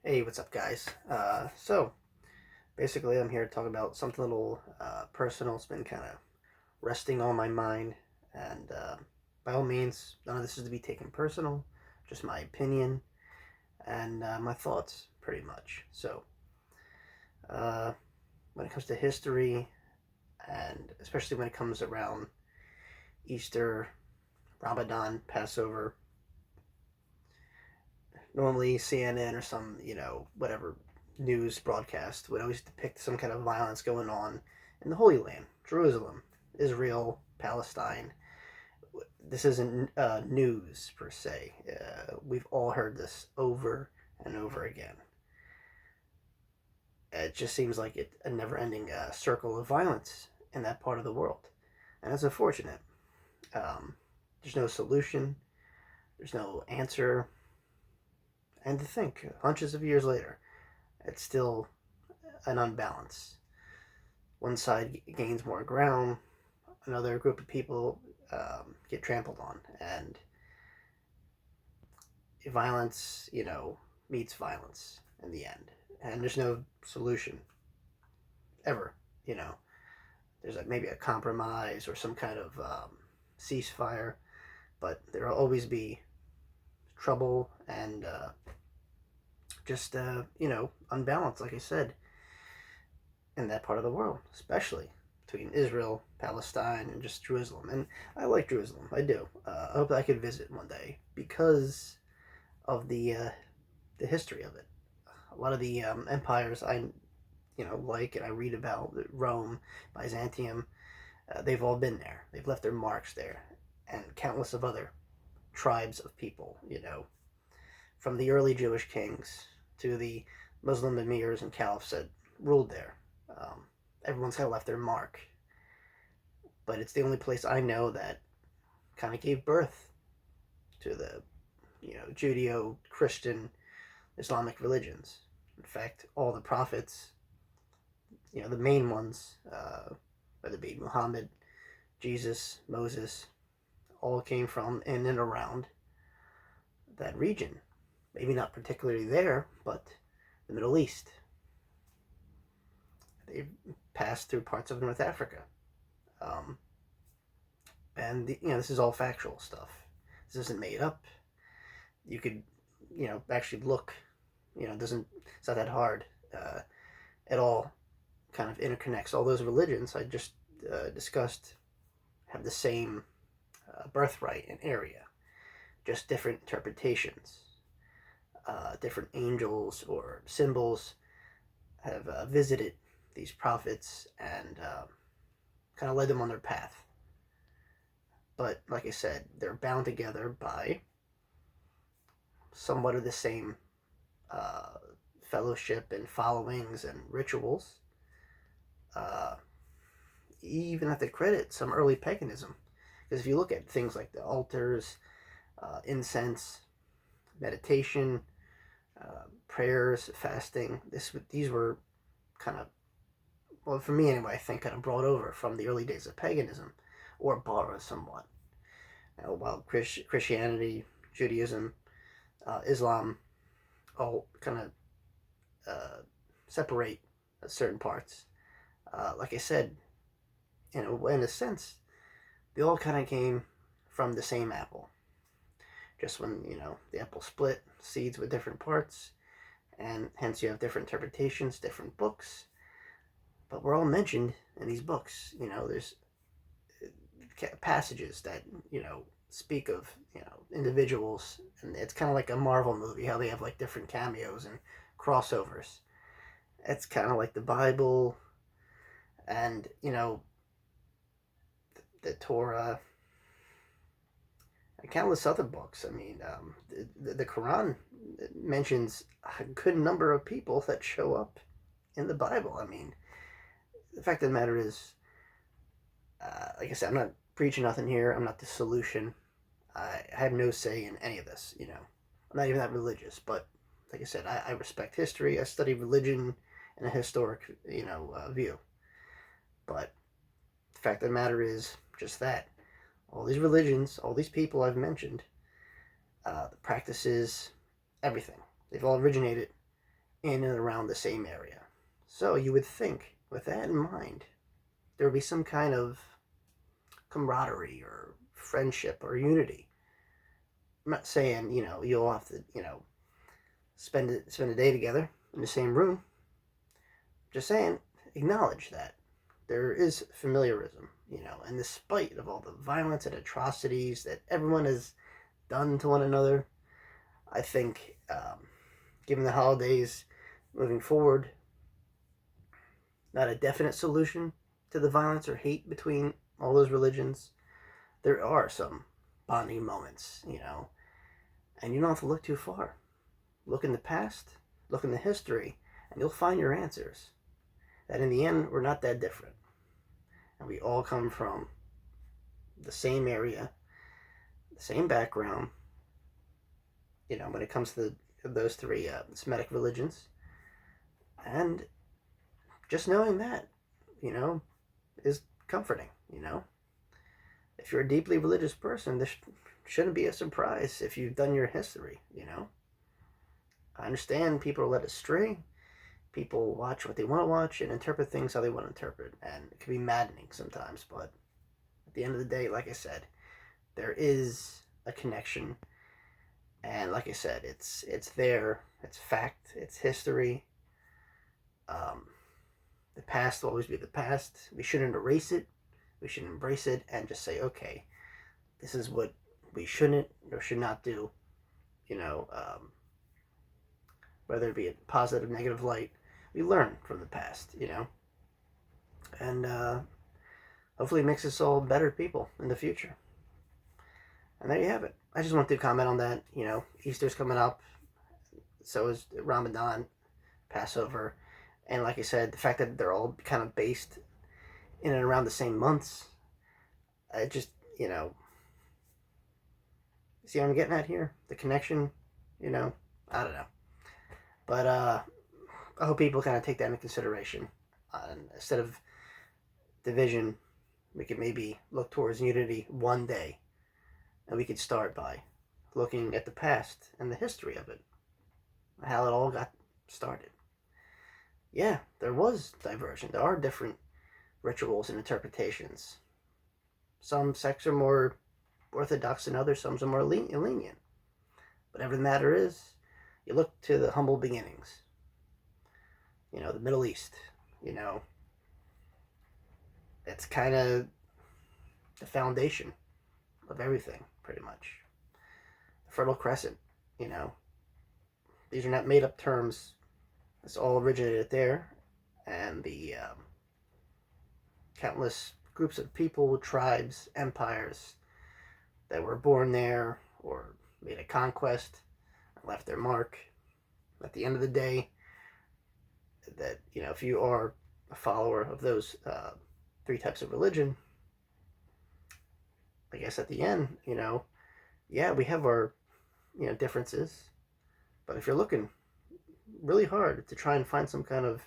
Hey, what's up, guys? So basically, I'm here to talk about something a little personal. It's been kind of resting on my mind, and by all means, none of this is to be taken personal, just my opinion and my thoughts, pretty much. So, uh, when it comes to history, and especially when it comes around Easter, Ramadan, Passover, normally CNN or some, whatever news broadcast would always depict some kind of violence going on in the Holy Land, Jerusalem, Israel, Palestine. This isn't news per se. We've all heard this over and over again. It just seems like a never-ending circle of violence in that part of the world, and it's unfortunate. Um, there's no solution. There's no answer. And to think, hundreds of years later, it's still an unbalance. One side gains more ground, another group of people get trampled on, and violence, meets violence in the end. And there's no solution ever. You know, there's maybe a compromise or some kind of ceasefire, but there will always be trouble and just unbalance, like I said, in that part of the world, especially between Israel, Palestine, and just Jerusalem. And I like Jerusalem. I do. I hope I could visit one day because of the history of it. A lot of the empires I like and I read about, Rome, Byzantium, they've all been there. They've left their marks there, and countless of other tribes of people. From the early Jewish kings to the Muslim emirs and caliphs that ruled there. Everyone's kind of left their mark, but it's the only place I know that kind of gave birth to the Judeo-Christian Islamic religions. In fact, all the prophets, the main ones, whether it be Muhammad, Jesus, Moses, all came from in and around that region. Maybe not particularly there, but the Middle East. They passed through parts of North Africa. Um, and, this is all factual stuff. This isn't made up. You could, actually look, it's not that hard at all. Kind of interconnects all those religions I just discussed have the same birthright and area, just different interpretations. Different angels or symbols have visited these prophets and kind of led them on their path. But like I said, they're bound together by somewhat of the same uh, fellowship and followings and rituals. Uh, even have to credit some early paganism. Because if you look at things like the altars, incense, meditation, prayers, fasting, these were kind of, well, for me anyway, I think kind of brought over from the early days of paganism, or borrowed somewhat. While Christianity, Judaism, Islam, all kind of separate certain parts. Like I said, in a sense, they all kind of came from the same apple. Just when, the apple split, seeds with different parts, and hence you have different interpretations, different books. But we're all mentioned in these books. There's passages that, speak of, individuals, and it's kind of like a Marvel movie, how they have like different cameos and crossovers. It's kind of like the Bible and, the Torah, and countless other books. I mean, the Quran mentions a good number of people that show up in the Bible. I mean, the fact of the matter is, like I said, I'm not preaching nothing here. I'm not the solution. I have no say in any of this. I'm not even that religious, but like I said, I respect history. I study religion in a historic, view. But the fact of the matter is just that all these religions, all these people I've mentioned, the practices, everything, they've all originated in and around the same area. So you would think, with that in mind, there would be some kind of camaraderie or friendship or unity. I'm not saying, you'll have to, spend a day together in the same room. Just saying, acknowledge that there is familiarism, and despite of all the violence and atrocities that everyone has done to one another, I think, given the holidays moving forward, not a definite solution to the violence or hate between all those religions. There are some bonding moments, and you don't have to look too far. Look in the past, look in the history, and you'll find your answers. That in the end, we're not that different. And we all come from the same area, the same background, when it comes to those three Semitic religions. And just knowing that, is comforting, If you're a deeply religious person, this shouldn't be a surprise if you've done your history, I understand people are led astray. People watch what they want to watch and interpret things how they want to interpret. And it can be maddening sometimes, but at the end of the day, like I said, there is a connection. And like I said, it's there, it's fact, it's history. The past will always be the past. We shouldn't erase it. We should embrace it and just say, okay, this is what we shouldn't or should not do. Whether it be a positive, negative light, we learn from the past, and hopefully it makes us all better people in the future. And there you have it. I just wanted to comment on that. Easter's coming up, so is Ramadan, Passover, and like I said, the fact that they're all kind of based in and around the same months, it just, see what I'm getting at here? The connection, I don't know. But I hope people kind of take that into consideration. Instead of division, we could maybe look towards unity one day. And we could start by looking at the past and the history of it. How it all got started. Yeah, there was diversion. There are different rituals and interpretations. Some sects are more orthodox than others. Some are more lenient. Whatever the matter is, you look to the humble beginnings. The Middle East. It's kind of the foundation of everything, pretty much. The Fertile Crescent, These are not made up terms. It's all originated there. And the countless groups of people, tribes, empires that were born there or made a conquest and left their mark. At the end of the day, that, if you are a follower of those three types of religion, I guess at the end, yeah, we have our, differences. But if you're looking really hard to try and find some kind of,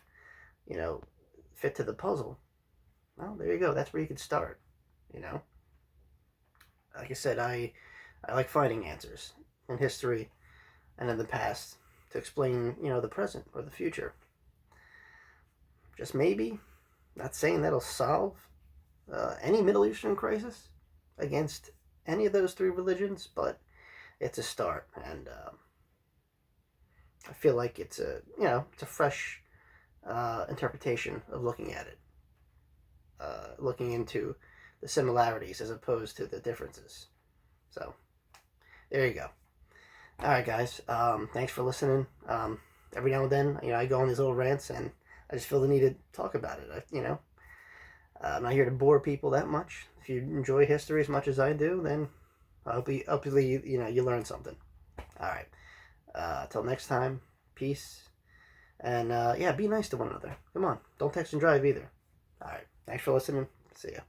fit to the puzzle, well, there you go. That's where you could start, Like I said, I like finding answers in history and in the past to explain, the present or the future. Just maybe, not saying that'll solve any Middle Eastern crisis against any of those three religions, but it's a start, and I feel like it's a fresh interpretation of looking at it, looking into the similarities as opposed to the differences. So there you go. All right, guys. Thanks for listening. Every now and then, I go on these little rants, and I just feel the need to talk about it. I'm not here to bore people that much. If you enjoy history as much as I do, then hopefully you learn something. All right. Till next time, peace. And be nice to one another. Come on. Don't text and drive either. All right. Thanks for listening. See ya.